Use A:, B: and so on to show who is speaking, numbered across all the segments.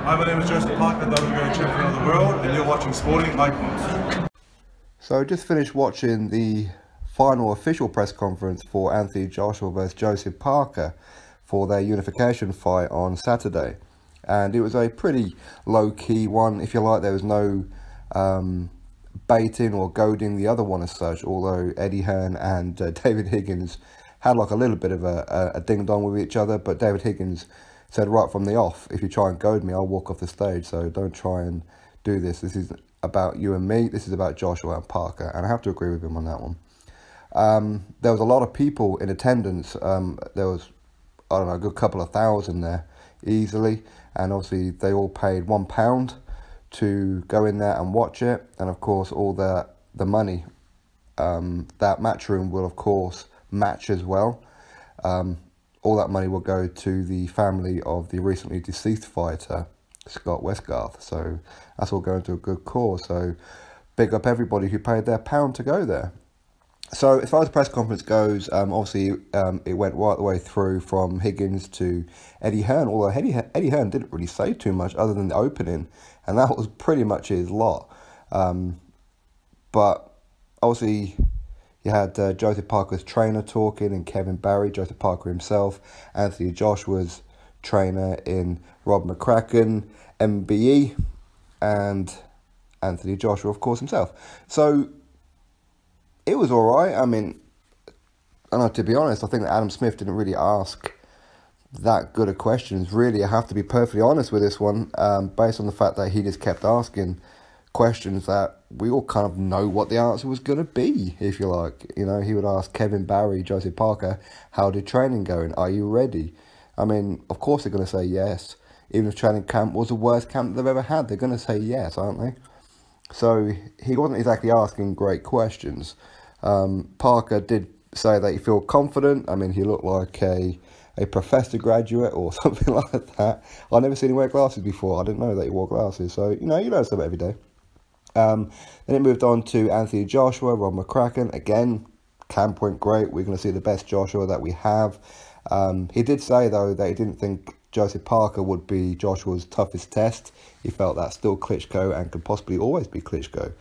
A: Hi, my name is Joseph Parker, WBO champion of the world, and you're watching Sporting Icons.
B: So I just finished watching the final official press conference for Anthony Joshua versus Joseph Parker for their unification fight on Saturday. And it was a pretty low-key one, if you like. There was no baiting or goading the other one as such, although Eddie Hearn and David Higgins had like a little bit of a ding-dong with each other, but David Higgins said right from the off, if you try and goad me, I'll walk off the stage, so don't try and do this. This is about you and me. This is about Joshua and Parker, and I have to agree with him on that one. There was a lot of people in attendance. There was, I don't know, a good couple of thousand there, easily, and obviously they all paid £1 to go in there and watch it, and of course all the money, that Matchroom will of course match as well. All that money will go to the family of the recently deceased fighter, Scott Westgarth. So that's all going to a good cause. So big up everybody who paid their £1 to go there. So as far as the press conference goes, obviously it went right the way through from Higgins to Eddie Hearn, although Eddie Hearn didn't really say too much other than the opening, and that was pretty much his lot. But obviously you had Joseph Parker's trainer talking and Kevin Barry, Joseph Parker himself, Anthony Joshua's trainer in Rob McCracken, MBE, and Anthony Joshua, of course, himself. So it was all right. I mean, to be honest, I think that Adam Smith didn't really ask that good of questions. Really, I have to be perfectly honest with this one, based on the fact that he just kept asking questions that we all kind of know what the answer was going to be, if you like. You know, he would ask Kevin Barry, Joseph Parker, how did training going? Are you ready? I mean, of course they're going to say yes. Even if training camp was the worst camp they've ever had, they're going to say yes, aren't they? So he wasn't exactly asking great questions. Parker did say that he felt confident. I mean, he looked like a professor graduate or something like that. I've never seen him wear glasses before. I didn't know that he wore glasses. So, you learn something every day. Then it moved on to Anthony Joshua, Rob McCracken. Again, camp went great. We're going to see the best Joshua that we have. He did say, though, that he didn't think Joseph Parker would be Joshua's toughest test. He felt that's still Klitschko and could possibly always be Klitschko.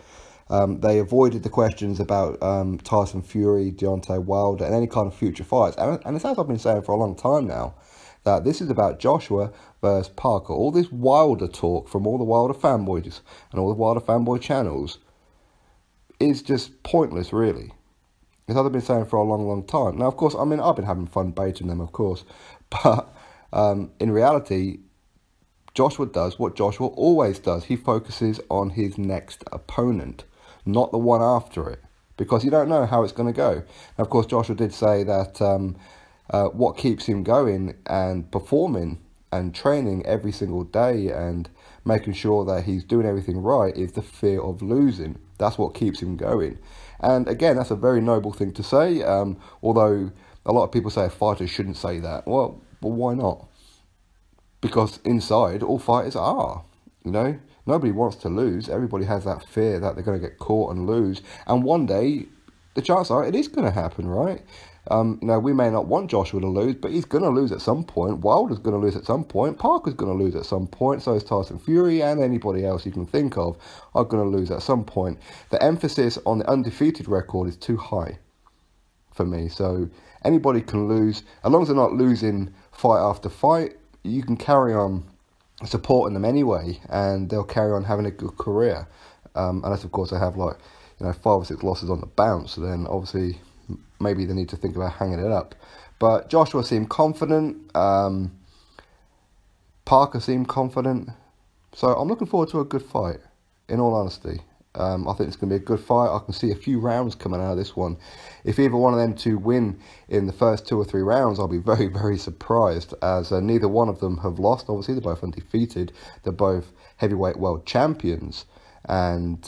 B: They avoided the questions about Tyson Fury, Deontay Wilder, and any kind of future fights. And it's as I've been saying for a long time now, that this is about Joshua versus Parker. All this Wilder talk from all the Wilder fanboys and all the Wilder fanboy channels is just pointless, really. As I've been saying for a long, long time. Now, of course, I mean, I've been having fun baiting them, of course. But in reality, Joshua does what Joshua always does. He focuses on his next opponent, not the one after it, because you don't know how it's going to go. Now, of course, Joshua did say that what keeps him going and performing and training every single day and making sure that he's doing everything right is the fear of losing. That's what keeps him going. And again, that's a very noble thing to say, although a lot of people say a fighter shouldn't say that. Well, why not? Because inside, all fighters are, Nobody wants to lose. Everybody has that fear that they're going to get caught and lose. And one day, the chances are it is going to happen, right? We may not want Joshua to lose, but he's going to lose at some point. Wilder's going to lose at some point. Parker's going to lose at some point. So is Tyson Fury, and anybody else you can think of are going to lose at some point. The emphasis on the undefeated record is too high for me. So anybody can lose. As long as they're not losing fight after fight, you can carry on supporting them anyway, and they'll carry on having a good career. Unless, of course, they have 5 or 6 losses on the bounce, then obviously maybe they need to think about hanging it up. But Joshua seemed confident. Parker seemed confident. So I'm looking forward to a good fight, in all honesty. I think it's going to be a good fight. I can see a few rounds coming out of this one. If either one of them two win in the first 2 or 3 rounds, I'll be very, very surprised, as neither one of them have lost. Obviously, they're both undefeated. They're both heavyweight world champions. And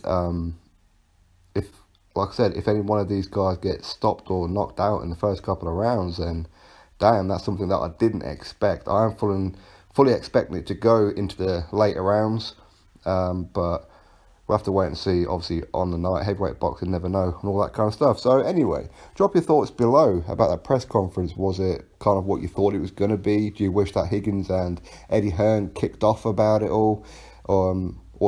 B: like I said, if any one of these guys gets stopped or knocked out in the first couple of rounds, then damn, that's something that I didn't expect. I am fully expecting it to go into the later rounds. But we'll have to wait and see, obviously, on the night. Heavyweight boxing, never know, and all that kind of stuff. So anyway, drop your thoughts below about that press conference. Was it kind of what you thought it was going to be? Do you wish that Higgins and Eddie Hearn kicked off about it all? Or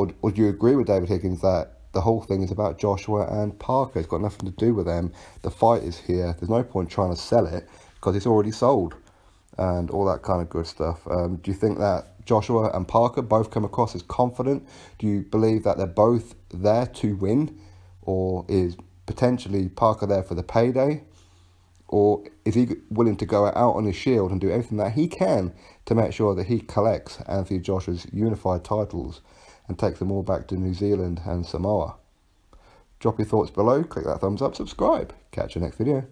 B: do you agree with David Higgins that the whole thing is about Joshua and Parker? It's got nothing to do with them. The fight is here. There's no point trying to sell it because it's already sold and all that kind of good stuff. Do you think that Joshua and Parker both come across as confident? Do you believe that they're both there to win? Or is potentially Parker there for the payday? Or is he willing to go out on his shield and do everything that he can to make sure that he collects Anthony Joshua's unified titles and takes them all back to New Zealand and Samoa? Drop your thoughts below, click that thumbs up, subscribe. Catch you next video.